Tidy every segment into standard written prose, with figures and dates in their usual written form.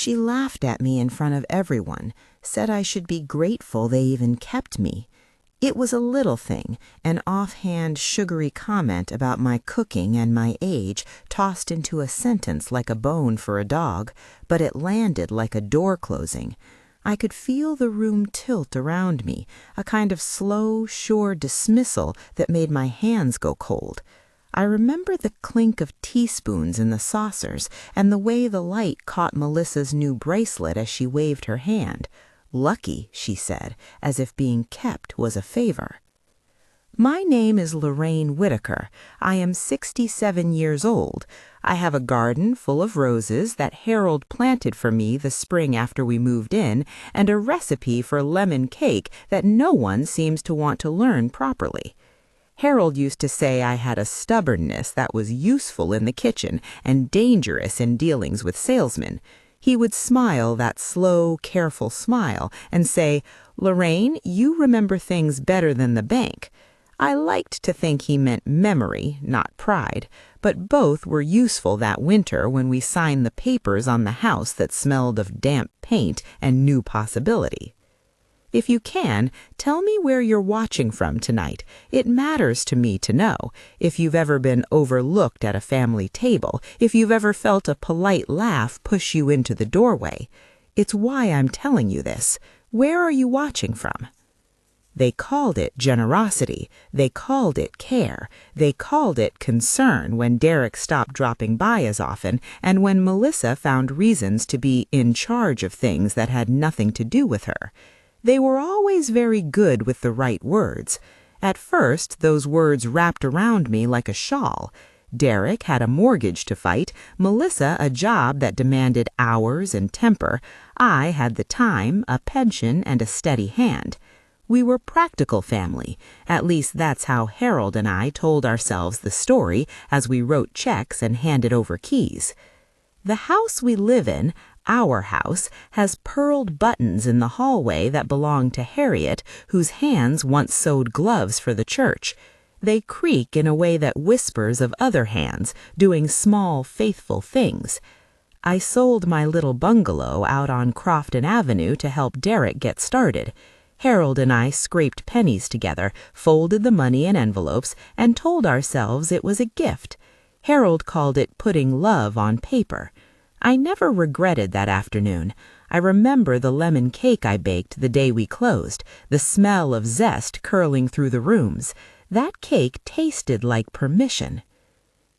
She laughed at me in front of everyone, said I should be grateful they even kept me. It was a little thing, an offhand, sugary comment about my cooking and my age, tossed into a sentence like a bone for a dog, but it landed like a door closing. I could feel the room tilt around me, a kind of slow, sure dismissal that made my hands go cold. I remember the clink of teaspoons in the saucers and the way the light caught Melissa's new bracelet as she waved her hand. "Lucky," she said, as if being kept was a favor. My name is Lorraine Whitaker. I am 67 years old. I have a garden full of roses that Harold planted for me the spring after we moved in, and a recipe for lemon cake that no one seems to want to learn properly. Harold used to say I had a stubbornness that was useful in the kitchen and dangerous in dealings with salesmen. He would smile that slow, careful smile and say, "Lorraine, you remember things better than the bank." I liked to think he meant memory, not pride, but both were useful that winter when we signed the papers on the house that smelled of damp paint and new possibility. If you can, tell me where you're watching from tonight. It matters to me to know. If you've ever been overlooked at a family table, if you've ever felt a polite laugh push you into the doorway. It's why I'm telling you this. Where are you watching from? They called it generosity. They called it care. They called it concern when Derek stopped dropping by as often and when Melissa found reasons to be in charge of things that had nothing to do with her. They were always very good with the right words. At first, those words wrapped around me like a shawl. Derek had a mortgage to fight, Melissa a job that demanded hours and temper. I had the time, a pension, and a steady hand. We were practical family. At least that's how Harold and I told ourselves the story as we wrote checks and handed over keys. The house we live in, our house, has pearled buttons in the hallway that belonged to Harriet, whose hands once sewed gloves for the church. They creak in a way that whispers of other hands, doing small, faithful things. I sold my little bungalow out on Crofton Avenue to help Derek get started. Harold and I scraped pennies together, folded the money in envelopes, and told ourselves it was a gift. Harold called it putting love on paper. I never regretted that afternoon. I remember the lemon cake I baked the day we closed, the smell of zest curling through the rooms. That cake tasted like permission.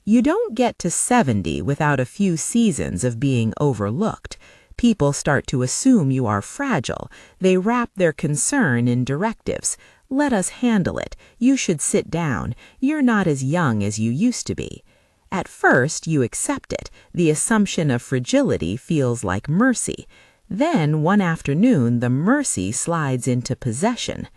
You don't get to 70 without a few seasons of being overlooked. People start to assume you are fragile. They wrap their concern in directives. Let us handle it. You should sit down. You're not as young as you used to be. At first, you accept it. The assumption of fragility feels like mercy. Then, one afternoon, the mercy slides into possession.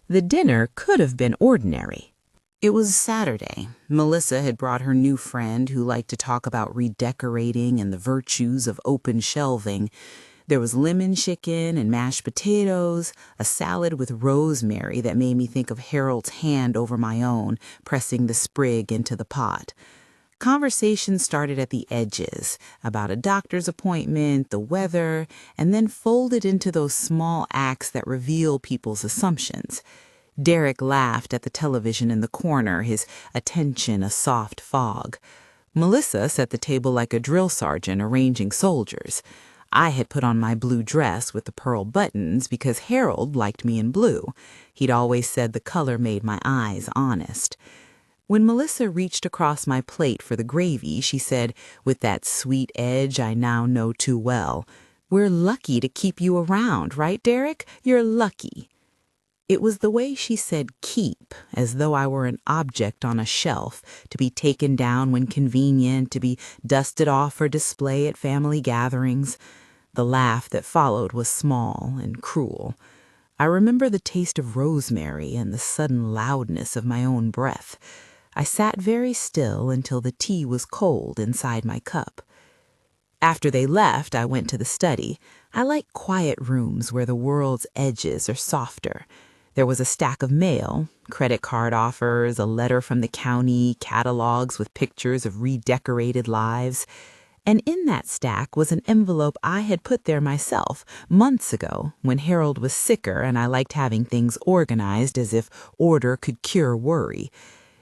The dinner could have been ordinary. It was Saturday. Melissa had brought her new friend who liked to talk about redecorating and the virtues of open shelving. There was lemon chicken and mashed potatoes, a salad with rosemary that made me think of Harold's hand over my own, pressing the sprig into the pot. Conversation started at the edges, about a doctor's appointment, the weather, and then folded into those small acts that reveal people's assumptions. Derek laughed at the television in the corner, his attention a soft fog. Melissa set the table like a drill sergeant arranging soldiers. I had put on my blue dress with the pearl buttons because Harold liked me in blue. He'd always said the color made my eyes honest. When Melissa reached across my plate for the gravy, she said, with that sweet edge I now know too well, "We're lucky to keep you around, right, Derek? You're lucky." It was the way she said keep, as though I were an object on a shelf, to be taken down when convenient, to be dusted off for display at family gatherings. The laugh that followed was small and cruel. I remember the taste of rosemary and the sudden loudness of my own breath. I sat very still until the tea was cold inside my cup. After they left, I went to the study. I like quiet rooms where the world's edges are softer. There was a stack of mail, credit card offers, a letter from the county, catalogs with pictures of redecorated lives. And in that stack was an envelope I had put there myself months ago when Harold was sicker and I liked having things organized as if order could cure worry.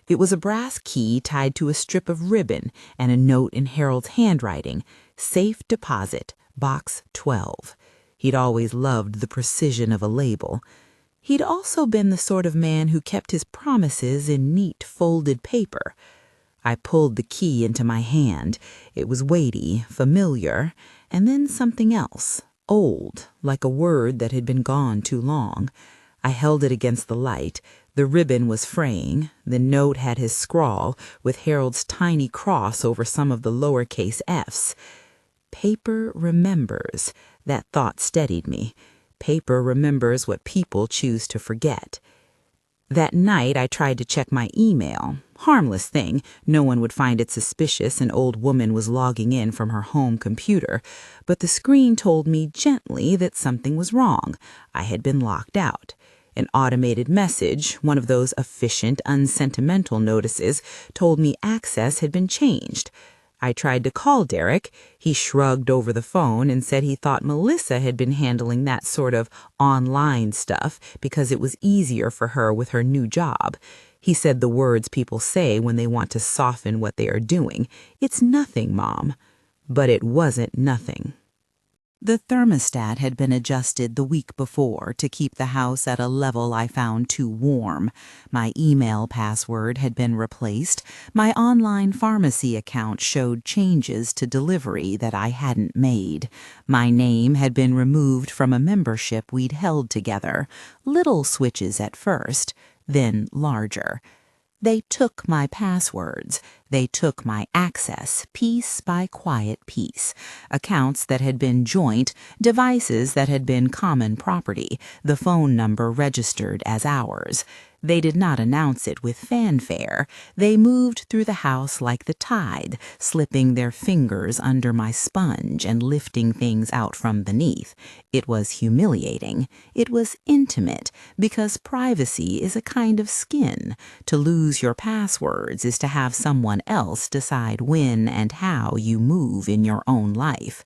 It was a brass key tied to a strip of ribbon and a note in Harold's handwriting, "Safe deposit, box 12. He'd always loved the precision of a label. He'd also been the sort of man who kept his promises in neat folded paper. I pulled the key into my hand. It was weighty, familiar, and then something else, old, like a word that had been gone too long. I held it against the light. The ribbon was fraying. The note had his scrawl, with Harold's tiny cross over some of the lowercase f's. Paper remembers. That thought steadied me. Paper remembers what people choose to forget. That night, I tried to check my email. Harmless thing. No one would find it suspicious an old woman was logging in from her home computer. But the screen told me gently that something was wrong. I had been locked out. An automated message, one of those efficient, unsentimental notices, told me access had been changed. I tried to call Derek. He shrugged over the phone and said he thought Melissa had been handling that sort of online stuff because it was easier for her with her new job. He said the words people say when they want to soften what they are doing. "It's nothing, Mom." But it wasn't nothing. The thermostat had been adjusted the week before to keep the house at a level I found too warm. My email password had been replaced. My online pharmacy account showed changes to delivery that I hadn't made. My name had been removed from a membership we'd held together. Little switches at first, then larger. They took my passwords. They took my access, piece by quiet piece. Accounts that had been joint, devices that had been common property, the phone number registered as ours. They did not announce it with fanfare. They moved through the house like the tide, slipping their fingers under my sponge and lifting things out from beneath. It was humiliating. It was intimate, because privacy is a kind of skin. To lose your passwords is to have someone else decide when and how you move in your own life.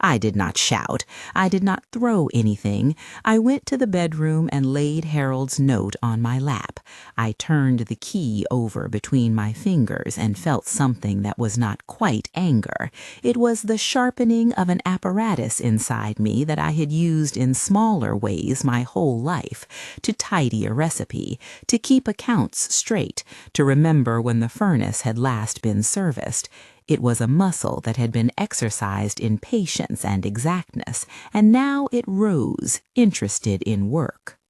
I did not shout. I did not throw anything. I went to the bedroom and laid Harold's note on my lap. I turned the key over between my fingers and felt something that was not quite anger. It was the sharpening of an apparatus inside me that I had used in smaller ways my whole life, to tidy a recipe, to keep accounts straight, to remember when the furnace had last been serviced. It was a muscle that had been exercised in patience and exactness, and now it rose, interested in work.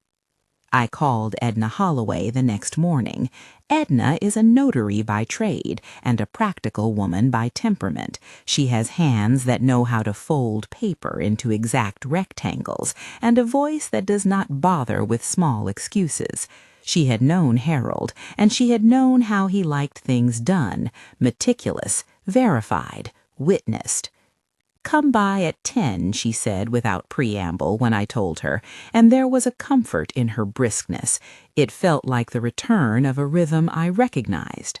I called Edna Holloway the next morning. Edna is a notary by trade and a practical woman by temperament. She has hands that know how to fold paper into exact rectangles and a voice that does not bother with small excuses. She had known Harold, and she had known how he liked things done, meticulous, verified, witnessed. "Come by at 10, she said without preamble when I told her, and there was a comfort in her briskness. It felt like the return of a rhythm I recognized.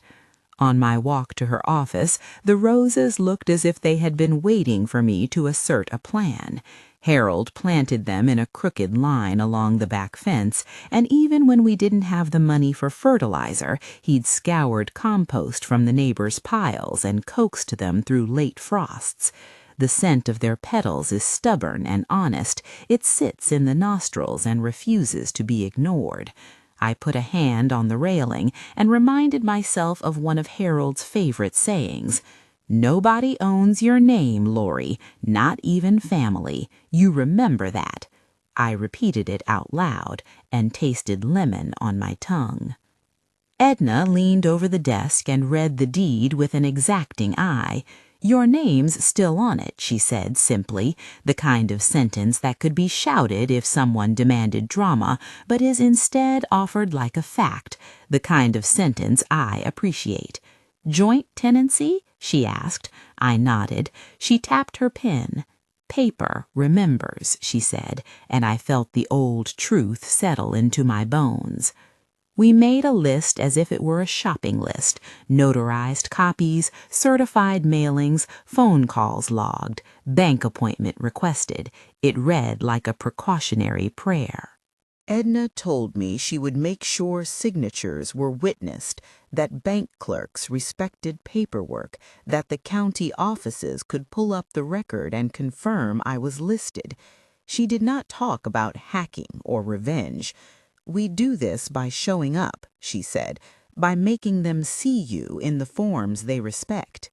On my walk to her office, the roses looked as if they had been waiting for me to assert a plan. Harold planted them in a crooked line along the back fence, and even when we didn't have the money for fertilizer, he'd scoured compost from the neighbors' piles and coaxed them through late frosts. The scent of their petals is stubborn and honest. It sits in the nostrils and refuses to be ignored. I put a hand on the railing and reminded myself of one of Harold's favorite sayings. "Nobody owns your name, Lori, not even family. You remember that." I repeated it out loud and tasted lemon on my tongue. Edna leaned over the desk and read the deed with an exacting eye. "Your name's still on it," she said simply, the kind of sentence that could be shouted if someone demanded drama, but is instead offered like a fact, the kind of sentence I appreciate. "Joint tenancy?" she asked. I nodded. She tapped her pen. "Paper remembers," she said, and I felt the old truth settle into my bones. We made a list as if it were a shopping list: notarized copies, certified mailings, phone calls logged, bank appointment requested. It read like a precautionary prayer. Edna told me she would make sure signatures were witnessed, that bank clerks respected paperwork, that the county offices could pull up the record and confirm I was listed. She did not talk about hacking or revenge. We do this by showing up, she said, by making them see you in the forms they respect.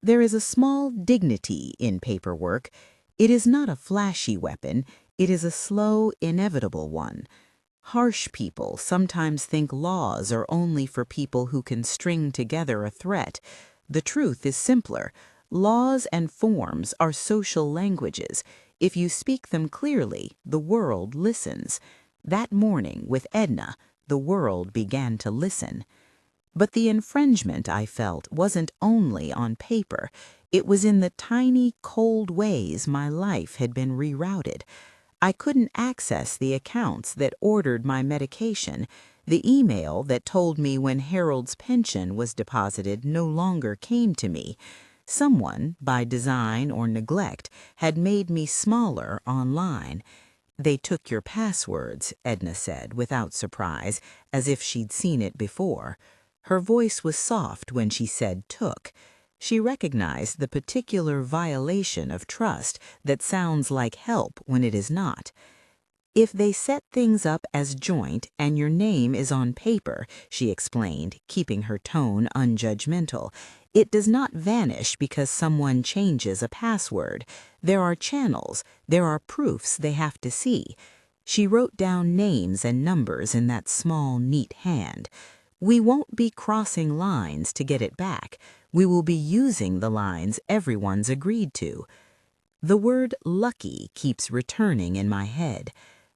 There is a small dignity in paperwork. It is not a flashy weapon. It is a slow, inevitable one. Harsh people sometimes think laws are only for people who can string together a threat. The truth is simpler. Laws and forms are social languages. If you speak them clearly, the world listens. That morning, with Edna, the world began to listen. But the infringement, I felt, wasn't only on paper. It was in the tiny, cold ways my life had been rerouted. I couldn't access the accounts that ordered my medication. The email that told me when Harold's pension was deposited no longer came to me. Someone, by design or neglect, had made me smaller online. "They took your passwords," Edna said, without surprise, as if she'd seen it before. Her voice was soft when she said took. She recognized the particular violation of trust that sounds like help when it is not. "If they set things up as joint and your name is on paper," she explained, keeping her tone unjudgmental, "it does not vanish because someone changes a password. There are channels, there are proofs they have to see." She wrote down names and numbers in that small, neat hand. "We won't be crossing lines to get it back. We will be using the lines everyone's agreed to." The word lucky keeps returning in my head.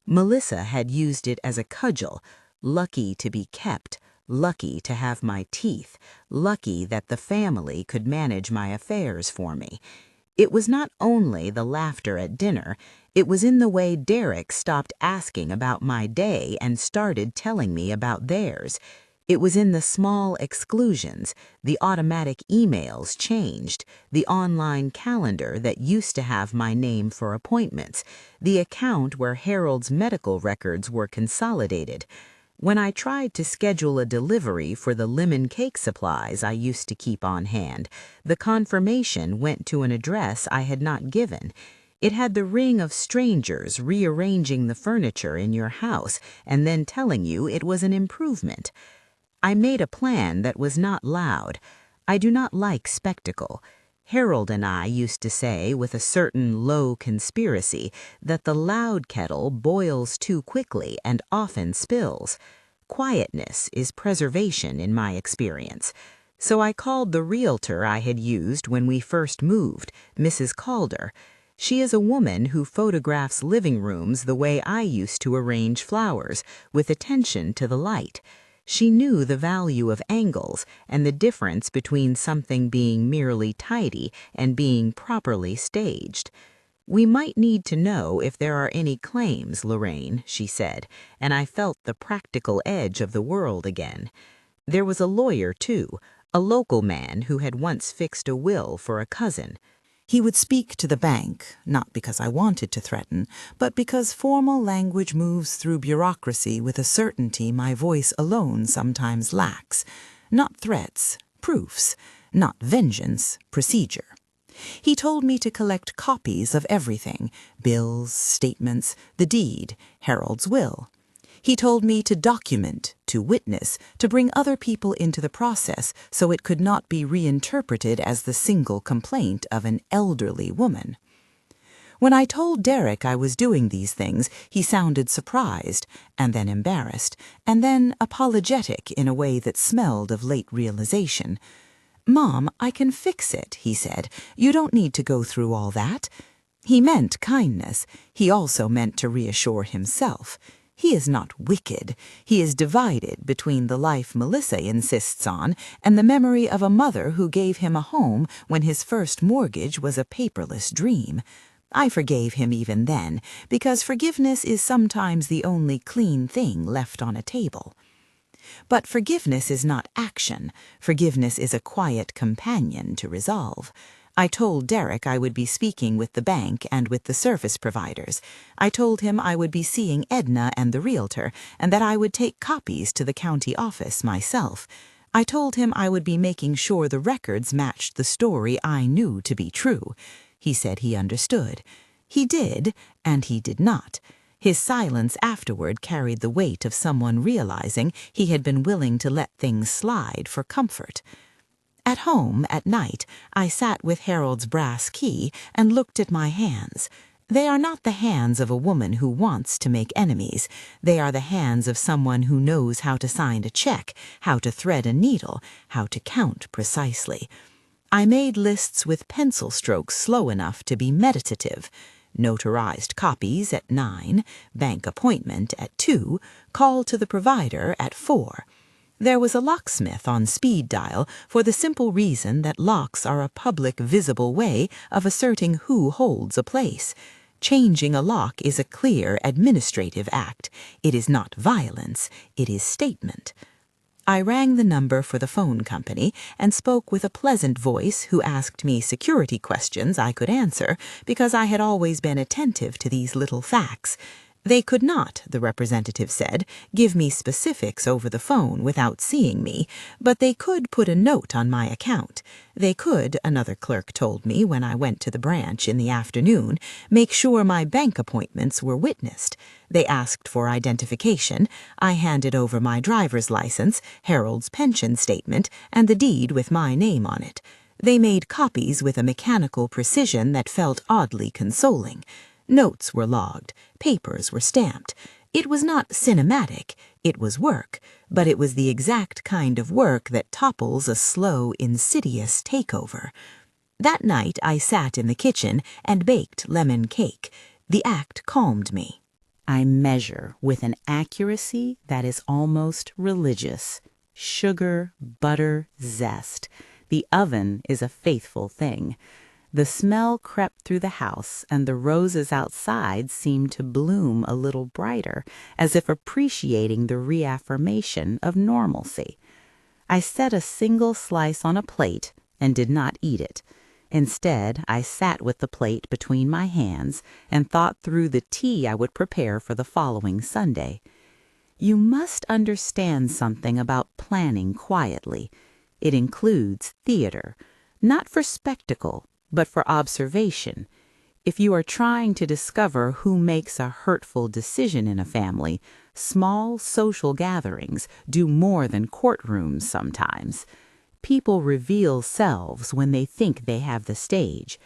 Melissa had used it as a cudgel. Lucky to be kept, lucky to have my teeth, lucky that the family could manage my affairs for me. It was not only the laughter at dinner, it was in the way Derek stopped asking about my day and started telling me about theirs. It was in the small exclusions. The automatic emails changed, the online calendar that used to have my name for appointments, the account where Harold's medical records were consolidated. When I tried to schedule a delivery for the lemon cake supplies I used to keep on hand, the confirmation went to an address I had not given. It had the ring of strangers rearranging the furniture in your house and then telling you it was an improvement. I made a plan that was not loud. I do not like spectacle. Harold and I used to say, with a certain low conspiracy, that the loud kettle boils too quickly and often spills. Quietness is preservation in my experience. So I called the realtor I had used when we first moved, Mrs. Calder. She is a woman who photographs living rooms the way I used to arrange flowers, with attention to the light. She knew the value of angles and the difference between something being merely tidy and being properly staged. "We might need to know if there are any claims, Lorraine," she said, and I felt the practical edge of the world again. There was a lawyer, too, a local man who had once fixed a will for a cousin. He would speak to the bank, not because I wanted to threaten, but because formal language moves through bureaucracy with a certainty my voice alone sometimes lacks. Not threats, proofs. Not vengeance, procedure. He told me to collect copies of everything: bills, statements, the deed, Harold's will. He told me to document, to witness, to bring other people into the process so it could not be reinterpreted as the single complaint of an elderly woman. When I told Derek I was doing these things, he sounded surprised, and then embarrassed, and then apologetic in a way that smelled of late realization. "Mom, I can fix it," he said. "You don't need to go through all that." He meant kindness. He also meant to reassure himself. He is not wicked. He is divided between the life Melissa insists on and the memory of a mother who gave him a home when his first mortgage was a paperless dream. I forgave him even then, because forgiveness is sometimes the only clean thing left on a table. But forgiveness is not action. Forgiveness is a quiet companion to resolve. I told Derek I would be speaking with the bank and with the service providers. I told him I would be seeing Edna and the realtor, and that I would take copies to the county office myself. I told him I would be making sure the records matched the story I knew to be true. He said he understood. He did, and he did not. His silence afterward carried the weight of someone realizing he had been willing to let things slide for comfort. At home, at night, I sat with Harold's brass key and looked at my hands. They are not the hands of a woman who wants to make enemies. They are the hands of someone who knows how to sign a check, how to thread a needle, how to count precisely. I made lists with pencil strokes slow enough to be meditative. Notarized copies at 9, bank appointment at 2, call to the provider at 4. There was a locksmith on speed dial for the simple reason that locks are a public, visible way of asserting who holds a place. Changing a lock is a clear administrative act. It is not violence, it is statement. I rang the number for the phone company and spoke with a pleasant voice who asked me security questions I could answer because I had always been attentive to these little facts. They could not, the representative said, give me specifics over the phone without seeing me, but they could put a note on my account. They could, another clerk told me when I went to the branch in the afternoon, make sure my bank appointments were witnessed. They asked for identification. I handed over my driver's license, Harold's pension statement, and the deed with my name on it. They made copies with a mechanical precision that felt oddly consoling. Notes were logged, papers were stamped. It was not cinematic, it was work, but it was the exact kind of work that topples a slow, insidious takeover. That night I sat in the kitchen and baked lemon cake. The act calmed me. I measure with an accuracy that is almost religious. Sugar, butter, zest. The oven is a faithful thing. The smell crept through the house, and the roses outside seemed to bloom a little brighter, as if appreciating the reaffirmation of normalcy. I set a single slice on a plate and did not eat it. Instead, I sat with the plate between my hands and thought through the tea I would prepare for the following Sunday. You must understand something about planning quietly. It includes theater, not for spectacle, but for observation. If you are trying to discover who makes a hurtful decision in a family, small social gatherings do more than courtrooms sometimes. People reveal selves when they think they have the stage.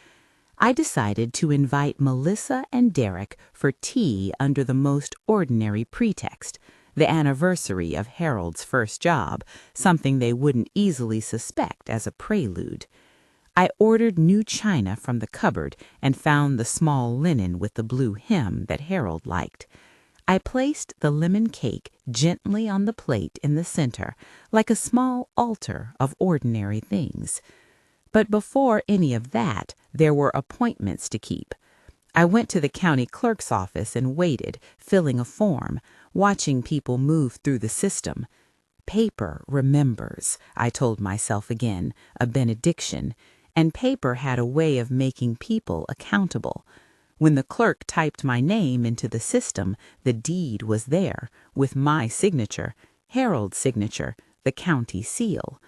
I decided to invite Melissa and Derek for tea under the most ordinary pretext, the anniversary of Harold's first job, something they wouldn't easily suspect as a prelude. I ordered new china from the cupboard and found the small linen with the blue hem that Harold liked. I placed the lemon cake gently on the plate in the center, like a small altar of ordinary things. But before any of that, there were appointments to keep. I went to the county clerk's office and waited, filling a form, watching people move through the system. Paper remembers, I told myself again, a benediction. And paper had a way of making people accountable. When the clerk typed my name into the system, the deed was there, with my signature, Harold's signature, the county seal.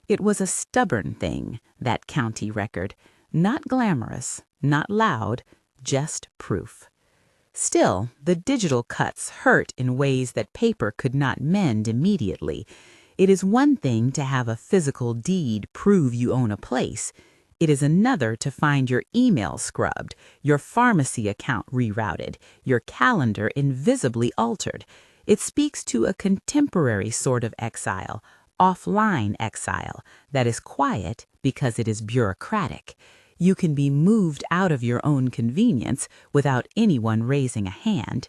It was a stubborn thing, that county record, not glamorous, not loud, just proof. Still, the digital cuts hurt in ways that paper could not mend immediately. It is one thing to have a physical deed prove you own a place. It is another to find your email scrubbed, your pharmacy account rerouted, your calendar invisibly altered. It speaks to a contemporary sort of exile, offline exile, that is quiet because it is bureaucratic. You can be moved out of your own convenience without anyone raising a hand.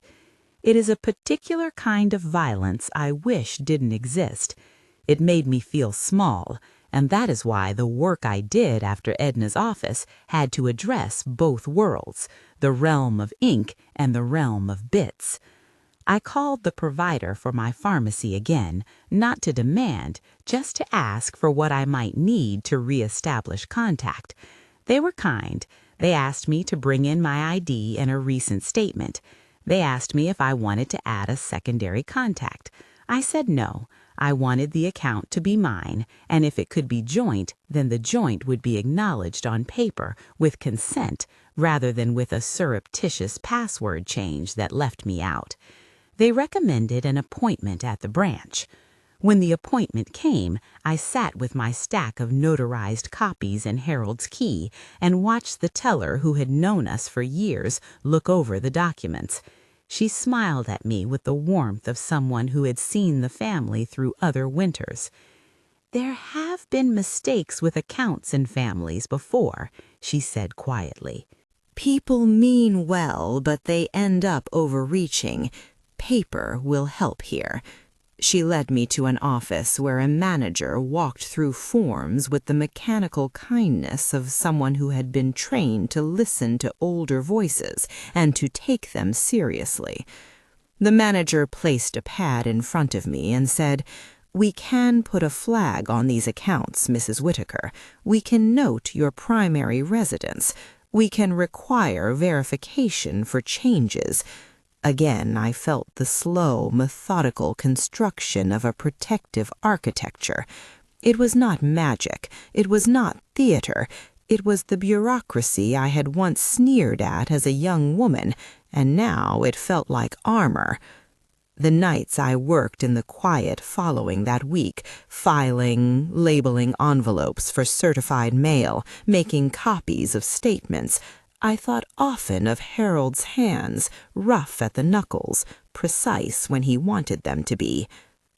It is a particular kind of violence I wish didn't exist. It made me feel small, and that is why the work I did after Edna's office had to address both worlds, the realm of ink and the realm of bits. I called the provider for my pharmacy again, not to demand, just to ask for what I might need to reestablish contact. They were kind. They asked me to bring in my ID and a recent statement. They asked me if I wanted to add a secondary contact. I said no. I wanted the account to be mine, and if it could be joint, then the joint would be acknowledged on paper with consent rather than with a surreptitious password change that left me out. They recommended an appointment at the branch. When the appointment came, I sat with my stack of notarized copies and Harold's key and watched the teller who had known us for years look over the documents. She smiled at me with the warmth of someone who had seen the family through other winters. "There have been mistakes with accounts in families before," she said quietly. "People mean well, but they end up overreaching. Paper will help here." She led me to an office where a manager walked through forms with the mechanical kindness of someone who had been trained to listen to older voices and to take them seriously. The manager placed a pad in front of me and said, "We can put a flag on these accounts, Mrs. Whitaker. We can note your primary residence. We can require verification for changes." Again, I felt the slow, methodical construction of a protective architecture. It was not magic. It was not theater. It was the bureaucracy I had once sneered at as a young woman, and now it felt like armor. The nights I worked in the quiet following that week, filing, labeling envelopes for certified mail, making copies of statements, I thought often of Harold's hands, rough at the knuckles, precise when he wanted them to be.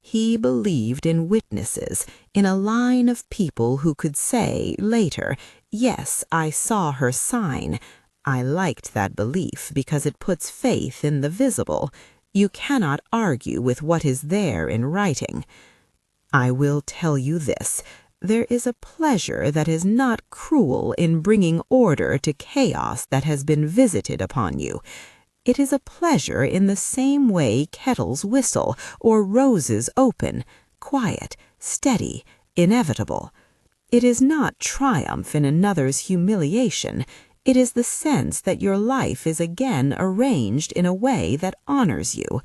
He believed in witnesses, in a line of people who could say, later, "Yes, I saw her sign." I liked that belief because it puts faith in the visible. You cannot argue with what is there in writing. I will tell you this. There is a pleasure that is not cruel in bringing order to chaos that has been visited upon you. It is a pleasure in the same way kettles whistle or roses open, quiet, steady, inevitable. It is not triumph in another's humiliation. It is the sense that your life is again arranged in a way that honors you.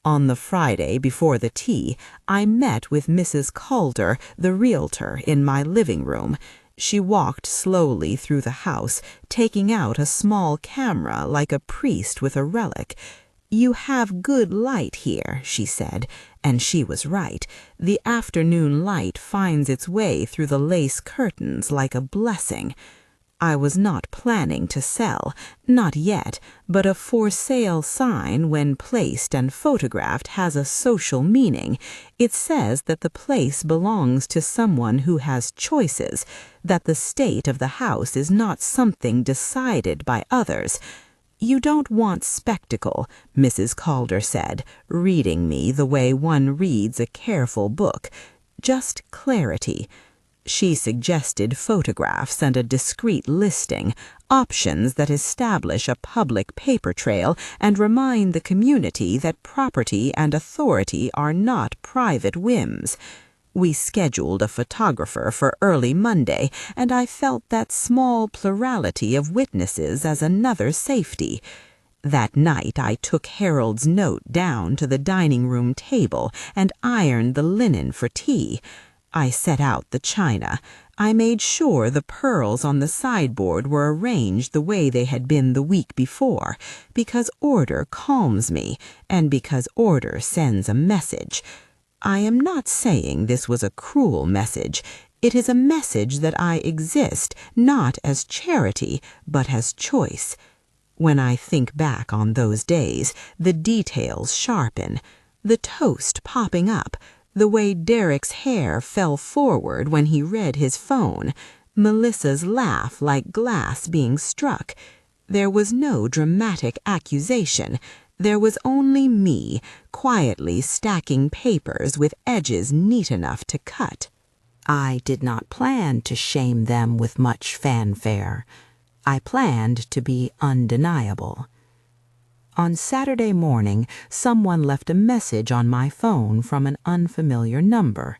On the Friday before the tea, I met with Mrs. Calder, the realtor, in my living room. She walked slowly through the house, taking out a small camera like a priest with a relic. "You have good light here," she said, and she was right. The afternoon light finds its way through the lace curtains like a blessing. I was not planning to sell, not yet, but a for sale sign, when placed and photographed, has a social meaning. It says that the place belongs to someone who has choices, that the state of the house is not something decided by others. "You don't want spectacle," Mrs. Calder said, reading me the way one reads a careful book, "just clarity." She suggested photographs and a discreet listing, options that establish a public paper trail and remind the community that property and authority are not private whims. We scheduled a photographer for early Monday, and I felt that small plurality of witnesses as another safety. That night I took Harold's note down to the dining room table and ironed the linen for tea. I set out the china. I made sure the pearls on the sideboard were arranged the way they had been the week before, because order calms me, and because order sends a message. I am not saying this was a cruel message. It is a message that I exist not as charity, but as choice. When I think back on those days, the details sharpen. The toast popping up, the way Derek's hair fell forward when he read his phone, Melissa's laugh like glass being struck. There was no dramatic accusation. There was only me, quietly stacking papers with edges neat enough to cut. I did not plan to shame them with much fanfare. I planned to be undeniable. On Saturday morning, someone left a message on my phone from an unfamiliar number.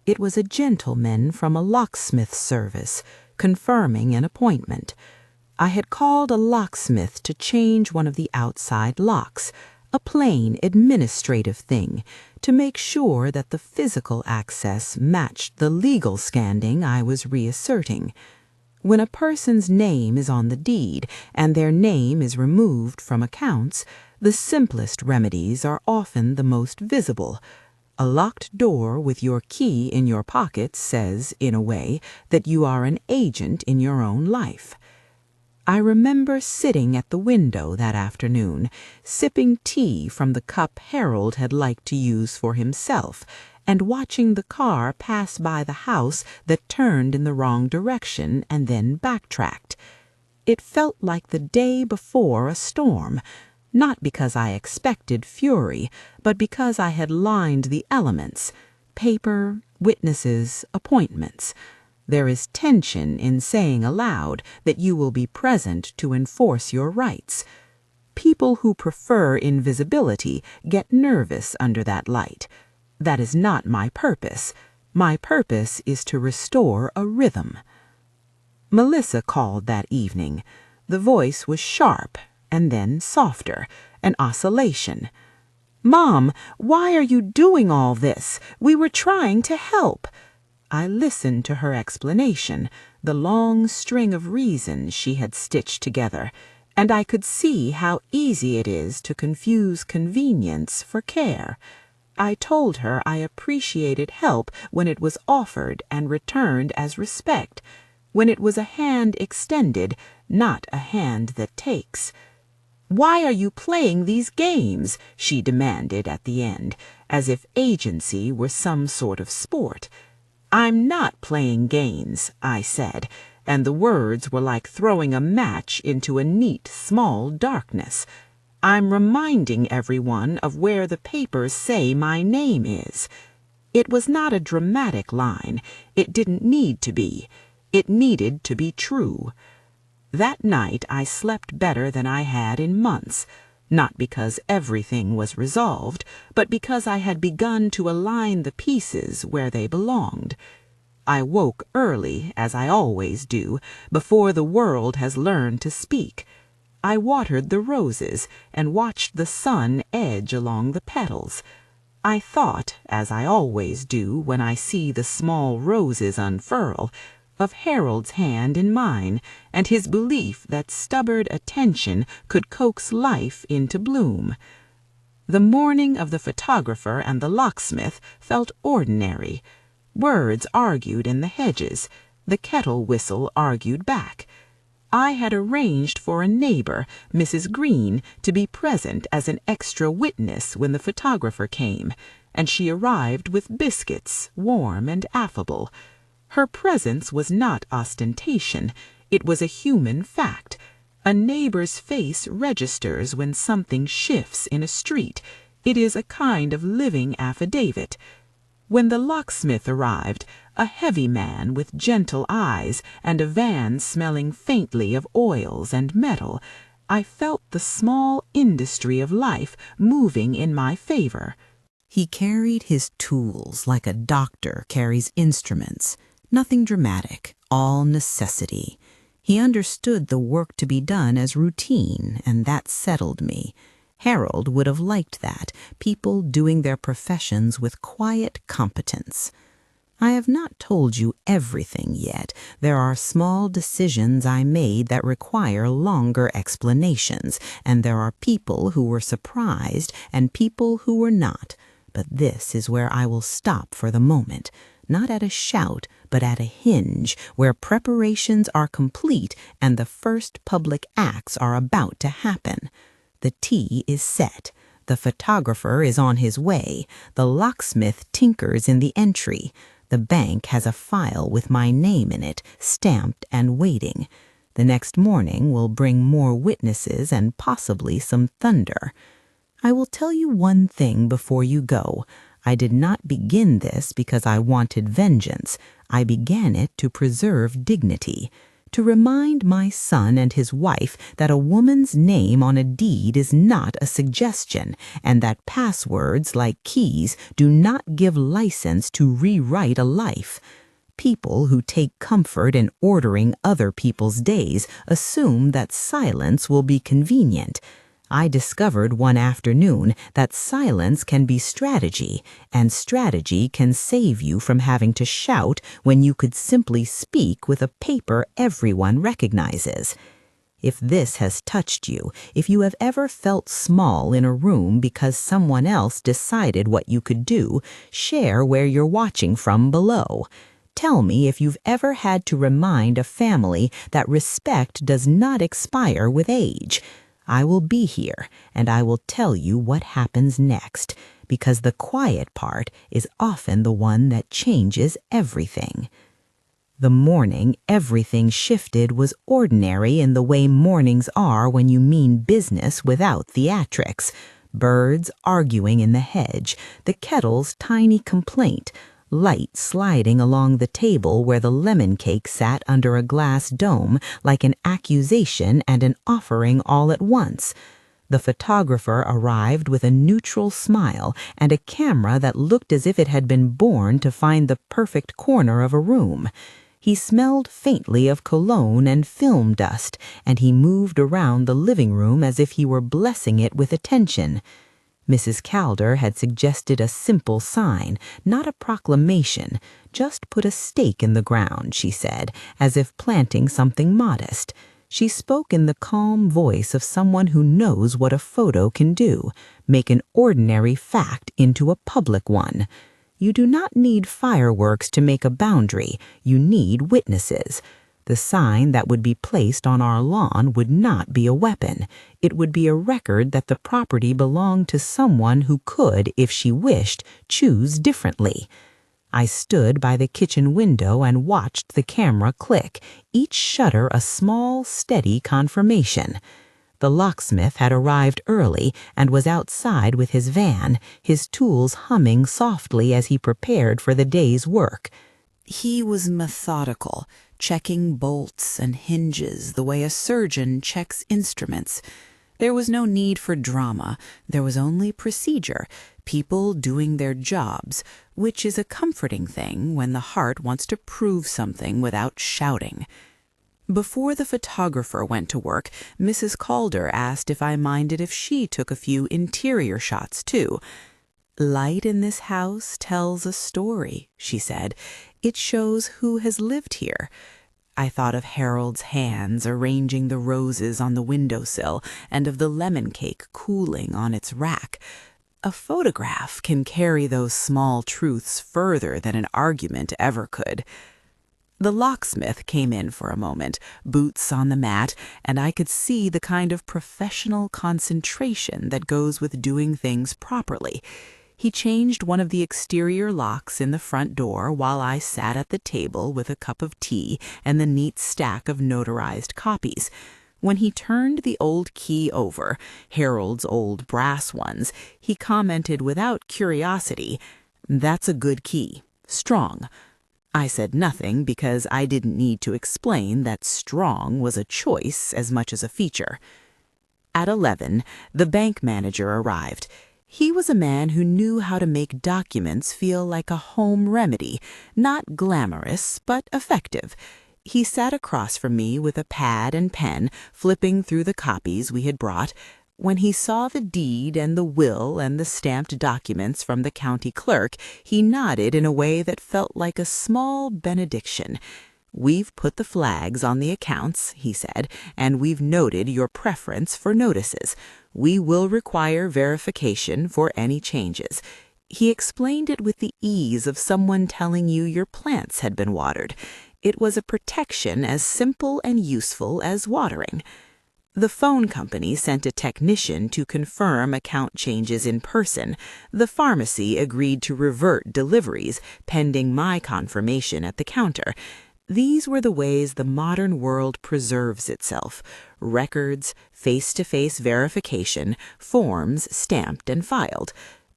It was a gentleman from a locksmith service, confirming an appointment. I had called a locksmith to change one of the outside locks, a plain administrative thing, to make sure that the physical access matched the legal standing I was reasserting. When a person's name is on the deed and their name is removed from accounts, the simplest remedies are often the most visible. A locked door with your key in your pocket says, in a way, that you are an agent in your own life. I remember sitting at the window that afternoon, sipping tea from the cup Harold had liked to use for himself, and watching the car pass by the house that turned in the wrong direction and then backtracked. It felt like the day before a storm, not because I expected fury, but because I had lined the elements: paper, witnesses, appointments. There is tension in saying aloud that you will be present to enforce your rights. People who prefer invisibility get nervous under that light. That is not my purpose. My purpose is to restore a rhythm. Melissa called that evening. The voice was sharp and then softer, an oscillation. "Mom, why are you doing all this? We were trying to help." I listened to her explanation, the long string of reasons she had stitched together, and I could see how easy it is to confuse convenience for care. I told her I appreciated help when it was offered and returned as respect, when it was a hand extended, not a hand that takes. "Why are you playing these games?" she demanded at the end, as if agency were some sort of sport. "I'm not playing games," I said, and the words were like throwing a match into a neat, small darkness. "I'm reminding everyone of where the papers say my name is." It was not a dramatic line. It didn't need to be. It needed to be true. That night I slept better than I had in months, not because everything was resolved, but because I had begun to align the pieces where they belonged. I woke early, as I always do, before the world has learned to speak. I watered the roses and watched the sun edge along the petals. I thought, as I always do when I see the small roses unfurl, of Harold's hand in mine and his belief that stubborn attention could coax life into bloom. The morning of the photographer and the locksmith felt ordinary. Words argued in the hedges. The kettle whistle argued back. I had arranged for a neighbor, Mrs. Green, to be present as an extra witness when the photographer came, and she arrived with biscuits, warm and affable. Her presence was not ostentation. It was a human fact. A neighbor's face registers when something shifts in a street. It is a kind of living affidavit. When the locksmith arrived, a heavy man with gentle eyes and a van smelling faintly of oils and metal, I felt the small industry of life moving in my favor. He carried his tools like a doctor carries instruments. Nothing dramatic, all necessity. He understood the work to be done as routine, and that settled me. Harold would have liked that, people doing their professions with quiet competence. I have not told you everything yet. There are small decisions I made that require longer explanations, and there are people who were surprised and people who were not. But this is where I will stop for the moment, not at a shout, but at a hinge, where preparations are complete and the first public acts are about to happen. The tea is set. The photographer is on his way. The locksmith tinkers in the entry. The bank has a file with my name in it, stamped and waiting. The next morning will bring more witnesses and possibly some thunder. I will tell you one thing before you go. I did not begin this because I wanted vengeance. I began it to preserve dignity. to remind my son and his wife that a woman's name on a deed is not a suggestion, and that passwords like keys do not give license to rewrite a life. People who take comfort in ordering other people's days assume that silence will be convenient. I discovered one afternoon that silence can be strategy, and strategy can save you from having to shout when you could simply speak with a paper everyone recognizes. If this has touched you, if you have ever felt small in a room because someone else decided what you could do, share where you're watching from below. Tell me if you've ever had to remind a family that respect does not expire with age. I will be here, and I will tell you what happens next, because the quiet part is often the one that changes everything. The morning everything shifted was ordinary in the way mornings are when you mean business without theatrics. Birds arguing in the hedge, the kettle's tiny complaint, light sliding along the table where the lemon cake sat under a glass dome like an accusation and an offering all at once. The photographer arrived with a neutral smile and a camera that looked as if it had been born to find the perfect corner of a room. He smelled faintly of cologne and film dust, and he moved around the living room as if he were blessing it with attention. Mrs. Calder had suggested a simple sign, not a proclamation. Just put a stake in the ground, she said, as if planting something modest. She spoke in the calm voice of someone who knows what a photo can do, make an ordinary fact into a public one. You do not need fireworks to make a boundary. You need witnesses. The sign that would be placed on our lawn would not be a weapon. It would be a record that the property belonged to someone who could, if she wished, choose differently. I stood by the kitchen window and watched the camera click, each shutter a small, steady confirmation. The locksmith had arrived early and was outside with his van, his tools humming softly as he prepared for the day's work. He was methodical, checking bolts and hinges the way a surgeon checks instruments. There was no need for drama. There was only procedure, people doing their jobs, which is a comforting thing when the heart wants to prove something without shouting. Before the photographer went to work, Mrs. Calder asked if I minded if she took a few interior shots, too. "Light in this house tells a story," she said. "It shows who has lived here." I thought of Harold's hands arranging the roses on the windowsill and of the lemon cake cooling on its rack. A photograph can carry those small truths further than an argument ever could. The locksmith came in for a moment, boots on the mat, and I could see the kind of professional concentration that goes with doing things properly. He changed one of the exterior locks in the front door while I sat at the table with a cup of tea and the neat stack of notarized copies. When he turned the old key over, Harold's old brass ones, he commented without curiosity, "That's a good key. Strong." I said nothing because I didn't need to explain that strong was a choice as much as a feature. At 11, the bank manager arrived. He was a man who knew how to make documents feel like a home remedy, not glamorous, but effective. He sat across from me with a pad and pen, flipping through the copies we had brought. When he saw the deed and the will and the stamped documents from the county clerk, he nodded in a way that felt like a small benediction. "We've put the flags on the accounts," he said, "and we've noted your preference for notices. We will require verification for any changes." He explained it with the ease of someone telling you your plants had been watered. It was a protection as simple and useful as watering. The phone company sent a technician to confirm account changes in person. The pharmacy agreed to revert deliveries, pending my confirmation at the counter. These were the ways the modern world preserves itself: records, face-to-face verification, forms stamped and filed.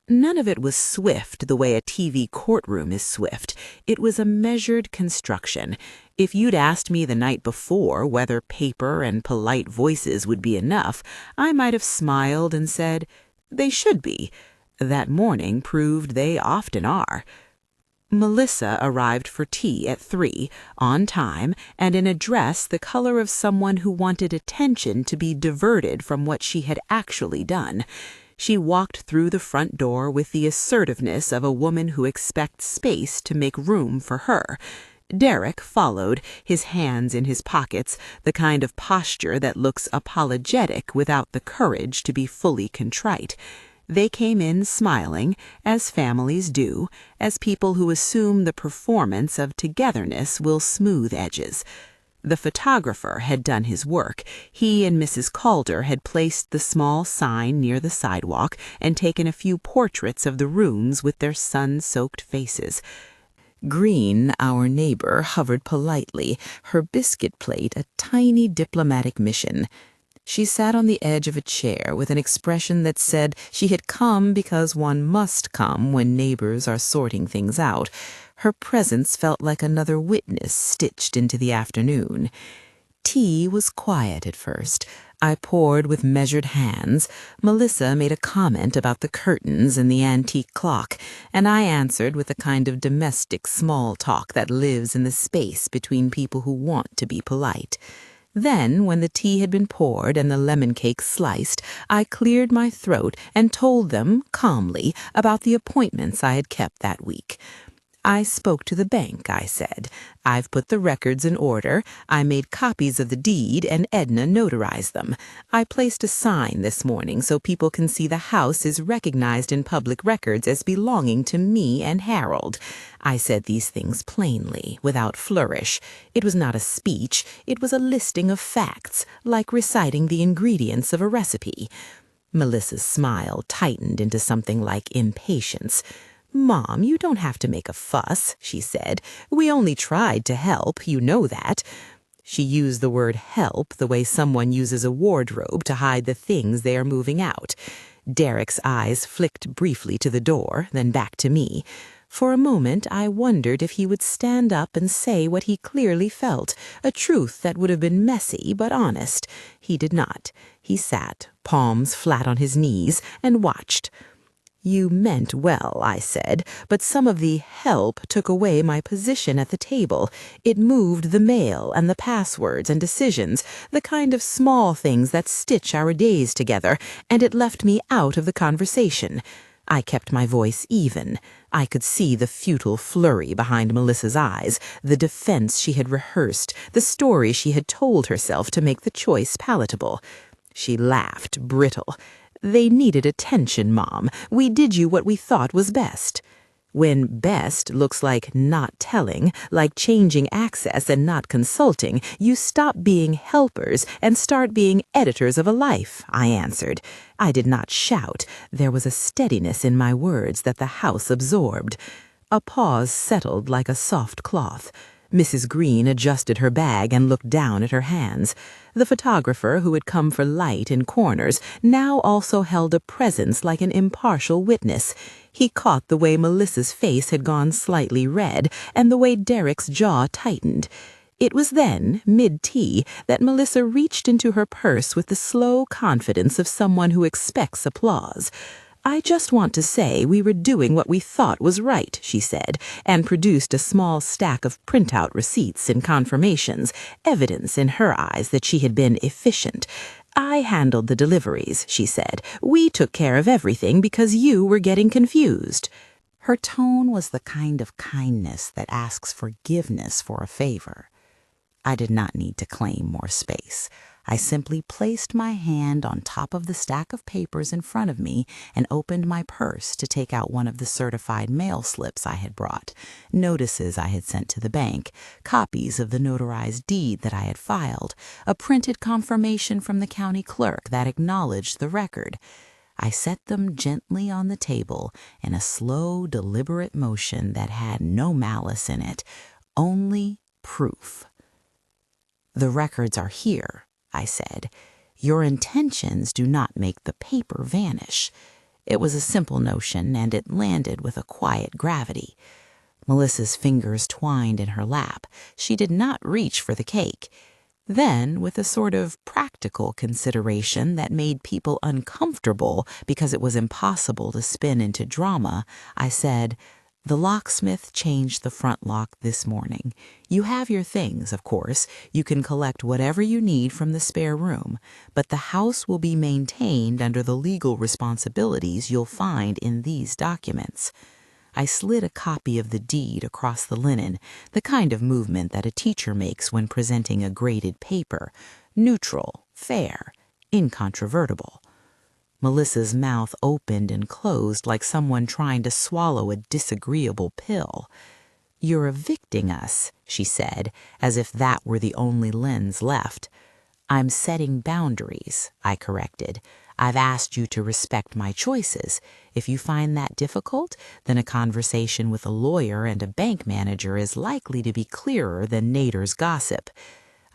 None of it was swift the way a TV courtroom is swift. It was a measured construction. If you'd asked me the night before whether paper and polite voices would be enough, I might have smiled and said, "They should be." That morning proved they often are. Melissa arrived for tea at 3, on time, and in a dress the color of someone who wanted attention to be diverted from what she had actually done. She walked through the front door with the assertiveness of a woman who expects space to make room for her. Derek followed, his hands in his pockets, the kind of posture that looks apologetic without the courage to be fully contrite. They came in smiling, as families do, as people who assume the performance of togetherness will smooth edges. The photographer had done his work. He and Mrs. Calder had placed the small sign near the sidewalk and taken a few portraits of the rooms with their sun-soaked faces. Green, our neighbor, hovered politely, her biscuit plate a tiny diplomatic mission. She sat on the edge of a chair with an expression that said she had come because one must come when neighbors are sorting things out. Her presence felt like another witness stitched into the afternoon. Tea was quiet at first. I poured with measured hands. Melissa made a comment about the curtains and the antique clock, and I answered with a kind of domestic small talk that lives in the space between people who want to be polite. Then, when the tea had been poured and the lemon cake sliced, I cleared my throat and told them, calmly, about the appointments I had kept that week. I spoke to the bank, I said. I've put the records in order. I made copies of the deed, and Edna notarized them. I placed a sign this morning so people can see the house is recognized in public records as belonging to me and Harold. I said these things plainly, without flourish. It was not a speech. It was a listing of facts, like reciting the ingredients of a recipe. Melissa's smile tightened into something like impatience. "Mom, you don't have to make a fuss," she said. "We only tried to help, you know that." She used the word help the way someone uses a wardrobe to hide the things they are moving out. Derek's eyes flicked briefly to the door, then back to me. For a moment I wondered if he would stand up and say what he clearly felt, a truth that would have been messy but honest. He did not. He sat, palms flat on his knees, and watched. "You meant well," I said, "but some of the help took away my position at the table. It moved the mail and the passwords and decisions, the kind of small things that stitch our days together, and it left me out of the conversation." I kept my voice even. I could see the futile flurry behind Melissa's eyes, the defense she had rehearsed, the story she had told herself to make the choice palatable. She laughed, brittle. "They needed attention, Mom. We did you what we thought was best." When best looks like not telling, like changing access and not consulting, you stop being helpers and start being editors of a life, I answered. I did not shout. There was a steadiness in my words that the house absorbed. A pause settled like a soft cloth. Mrs. Green adjusted her bag and looked down at her hands. The photographer, who had come for light in corners, now also held a presence like an impartial witness. He caught the way Melissa's face had gone slightly red and the way Derek's jaw tightened. It was then, mid-tea, that Melissa reached into her purse with the slow confidence of someone who expects applause. "I just want to say we were doing what we thought was right," she said, and produced a small stack of printout receipts and confirmations, evidence in her eyes that she had been efficient. "I handled the deliveries," she said. "We took care of everything because you were getting confused." Her tone was the kind of kindness that asks forgiveness for a favor. I did not need to claim more space. I simply placed my hand on top of the stack of papers in front of me and opened my purse to take out one of the certified mail slips I had brought, notices I had sent to the bank, copies of the notarized deed that I had filed, a printed confirmation from the county clerk that acknowledged the record. I set them gently on the table in a slow, deliberate motion that had no malice in it, only proof. "The records are here," I said. "Your intentions do not make the paper vanish. It was a simple notion, and it landed with a quiet gravity. Melissa's fingers twined in her lap. She did not reach for the cake. Then, with a sort of practical consideration that made people uncomfortable because it was impossible to spin into drama, I said, "The locksmith changed the front lock this morning. You have your things, of course. You can collect whatever you need from the spare room, but the house will be maintained under the legal responsibilities you'll find in these documents." I slid a copy of the deed across the linen, the kind of movement that a teacher makes when presenting a graded paper, neutral, fair, incontrovertible. Melissa's mouth opened and closed like someone trying to swallow a disagreeable pill. "You're evicting us," she said, as if that were the only lens left. "I'm setting boundaries," I corrected. "I've asked you to respect my choices. If you find that difficult, then a conversation with a lawyer and a bank manager is likely to be clearer than Nader's gossip."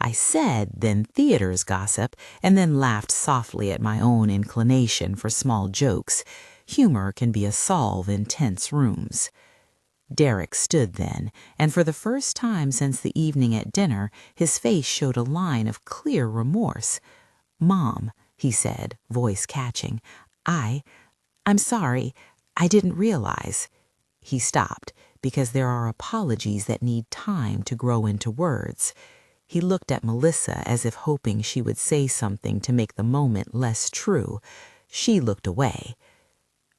I said, then theater's gossip, and then laughed softly at my own inclination for small jokes. Humor can be a salve in tense rooms. Derek stood then, and for the first time since the evening at dinner, his face showed a line of clear remorse. "Mom," he said, voice catching, I'm sorry. I didn't realize." He stopped, because there are apologies that need time to grow into words. He looked at Melissa as if hoping she would say something to make the moment less true. She looked away.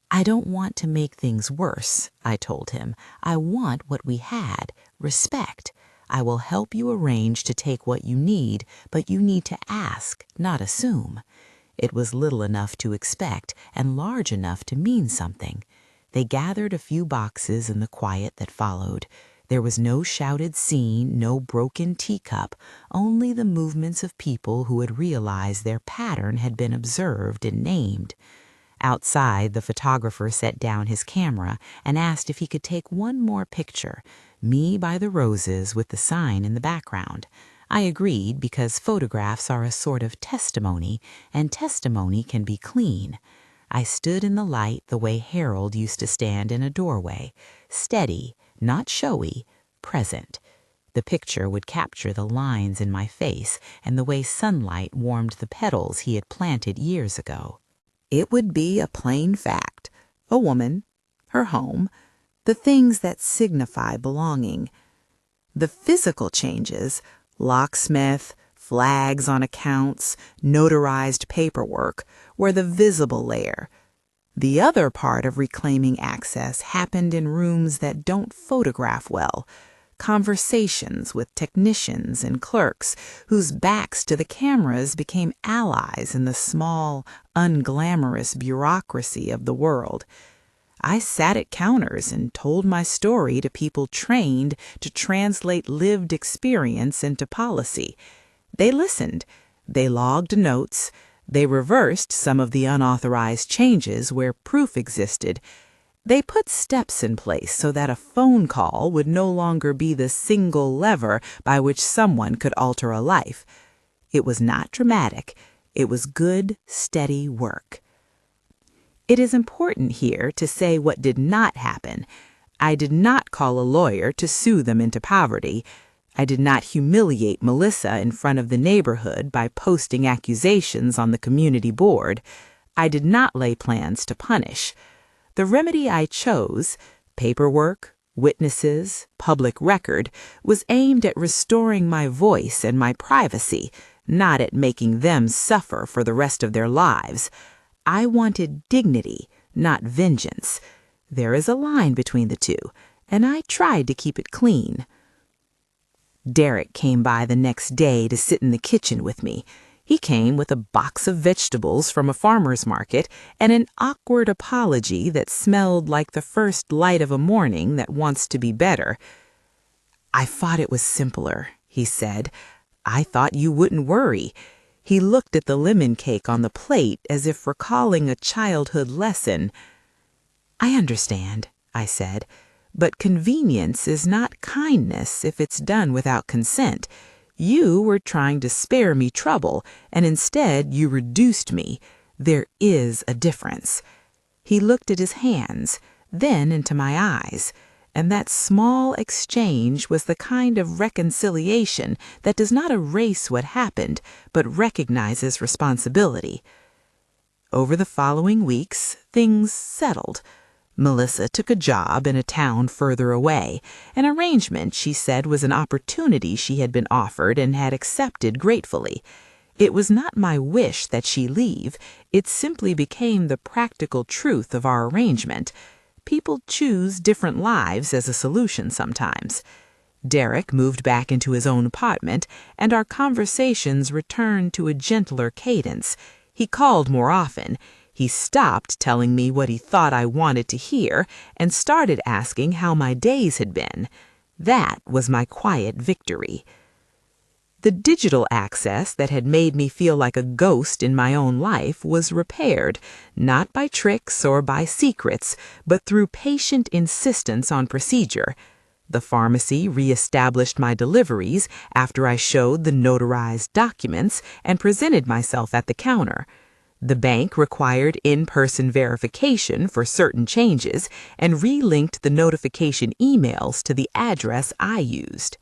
"I don't want to make things worse," I told him. "I want what we had, respect. I will help you arrange to take what you need, but you need to ask, not assume." It was little enough to expect and large enough to mean something. They gathered a few boxes in the quiet that followed. There was no shouted scene, no broken teacup, only the movements of people who had realized their pattern had been observed and named. Outside, the photographer set down his camera and asked if he could take one more picture, me by the roses with the sign in the background. I agreed because photographs are a sort of testimony, and testimony can be clean. I stood in the light the way Harold used to stand in a doorway, steady, not showy, present. The picture would capture the lines in my face and the way sunlight warmed the petals he had planted years ago. It would be a plain fact, a woman, her home, the things that signify belonging. The physical changes, locksmith, flags on accounts, notarized paperwork, were the visible layer. The other part of reclaiming access happened in rooms that don't photograph well, conversations with technicians and clerks whose backs to the cameras became allies in the small, unglamorous bureaucracy of the world. I sat at counters and told my story to people trained to translate lived experience into policy. They listened. They logged notes. They reversed some of the unauthorized changes where proof existed. They put steps in place so that a phone call would no longer be the single lever by which someone could alter a life. It was not dramatic. It was good, steady work. It is important here to say what did not happen. I did not call a lawyer to sue them into poverty. I did not humiliate Melissa in front of the neighborhood by posting accusations on the community board. I did not lay plans to punish. The remedy I chose, paperwork, witnesses, public record, was aimed at restoring my voice and my privacy, not at making them suffer for the rest of their lives. I wanted dignity, not vengeance. There is a line between the two, and I tried to keep it clean. Derek came by the next day to sit in the kitchen with me. He came with a box of vegetables from a farmer's market and an awkward apology that smelled like the first light of a morning that wants to be better. "I thought it was simpler," he said. "I thought you wouldn't worry." He looked at the lemon cake on the plate as if recalling a childhood lesson. "I understand," I said, "but convenience is not kindness if it's done without consent. You were trying to spare me trouble, and instead you reduced me. There is a difference." He looked at his hands, then into my eyes, and that small exchange was the kind of reconciliation that does not erase what happened, but recognizes responsibility. Over the following weeks, things settled. Melissa took a job in a town further away, an arrangement she said was an opportunity she had been offered and had accepted gratefully. It was not my wish that she leave, it simply became the practical truth of our arrangement. People choose different lives as a solution sometimes. Derek moved back into his own apartment, and our conversations returned to a gentler cadence. He called more often. He stopped telling me what he thought I wanted to hear and started asking how my days had been. That was my quiet victory. The digital access that had made me feel like a ghost in my own life was repaired, not by tricks or by secrets, but through patient insistence on procedure. The pharmacy reestablished my deliveries after I showed the notarized documents and presented myself at the counter. The bank required in-person verification for certain changes and re-linked the notification emails to the address I used.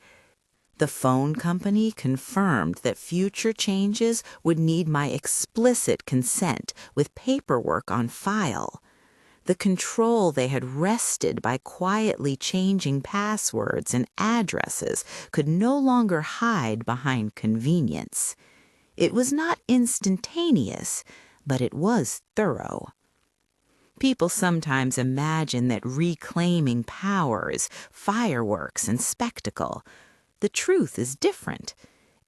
The phone company confirmed that future changes would need my explicit consent with paperwork on file. The control they had wrested by quietly changing passwords and addresses could no longer hide behind convenience. It was not instantaneous, but it was thorough. People sometimes imagine that reclaiming power is fireworks and spectacle. The truth is different.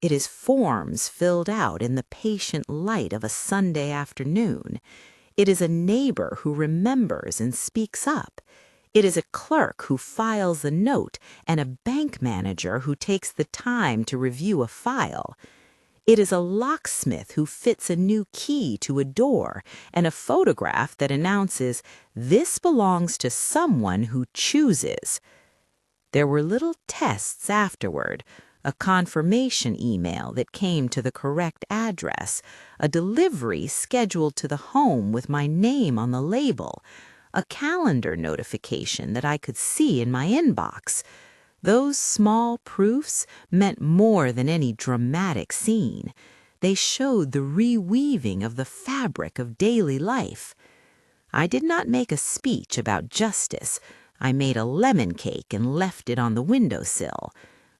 It is forms filled out in the patient light of a Sunday afternoon. It is a neighbor who remembers and speaks up. It is a clerk who files a note and a bank manager who takes the time to review a file. It is a locksmith who fits a new key to a door and a photograph that announces, "This belongs to someone who chooses." There were little tests afterward, a confirmation email that came to the correct address, a delivery scheduled to the home with my name on the label, a calendar notification that I could see in my inbox. Those small proofs meant more than any dramatic scene. They showed the reweaving of the fabric of daily life. I did not make a speech about justice. I made a lemon cake and left it on the windowsill.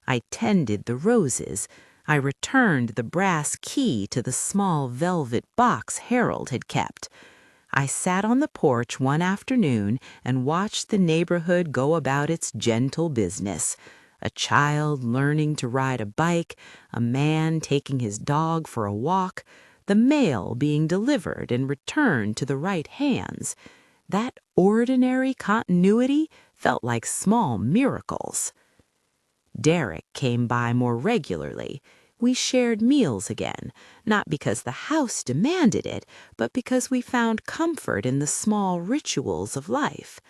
I tended the roses. I returned the brass key to the small velvet box Harold had kept. I sat on the porch one afternoon and watched the neighborhood go about its gentle business. A child learning to ride a bike, a man taking his dog for a walk, the mail being delivered and returned to the right hands. That ordinary continuity felt like small miracles. Derek came by more regularly. We shared meals again, not because the house demanded it, but because we found comfort in the small rituals of life.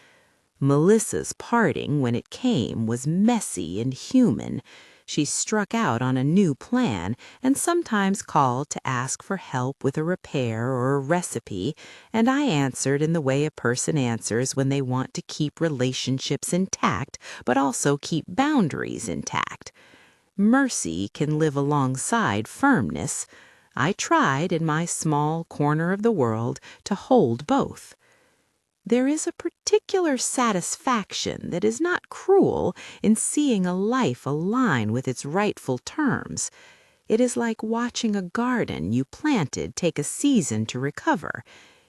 Melissa's parting, when it came, was messy and human. She struck out on a new plan and sometimes called to ask for help with a repair or a recipe, and I answered in the way a person answers when they want to keep relationships intact but also keep boundaries intact. Mercy can live alongside firmness. I tried in my small corner of the world to hold both. There is a particular satisfaction that is not cruel in seeing a life align with its rightful terms. It is like watching a garden you planted take a season to recover.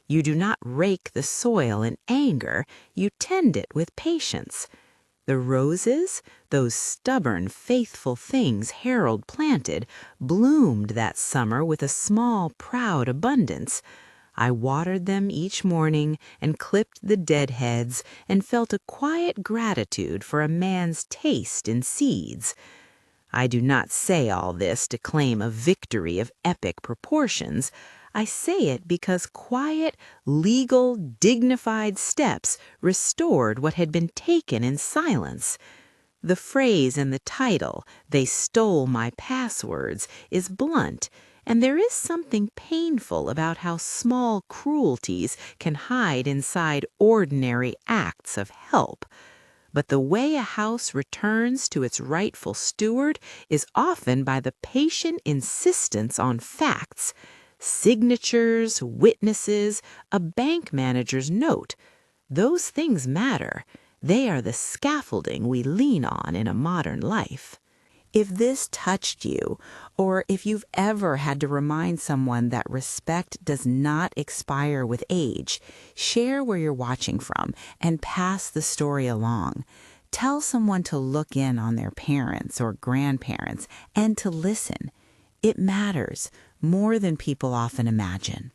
You do not rake the soil in anger, you tend it with patience. The roses, those stubborn, faithful things Harold planted, bloomed that summer with a small, proud abundance. I watered them each morning and clipped the dead heads and felt a quiet gratitude for a man's taste in seeds. I do not say all this to claim a victory of epic proportions. I say it because quiet, legal, dignified steps restored what had been taken in silence. The phrase in the title, "They stole my passwords," is blunt, And there is something painful about how small cruelties can hide inside ordinary acts of help. But the way a house returns to its rightful steward is often by the patient insistence on facts, signatures, witnesses, a bank manager's note. Those things matter. They are the scaffolding we lean on in a modern life. If this touched you, or if you've ever had to remind someone that respect does not expire with age, share where you're watching from and pass the story along. Tell someone to look in on their parents or grandparents and to listen. It matters more than people often imagine.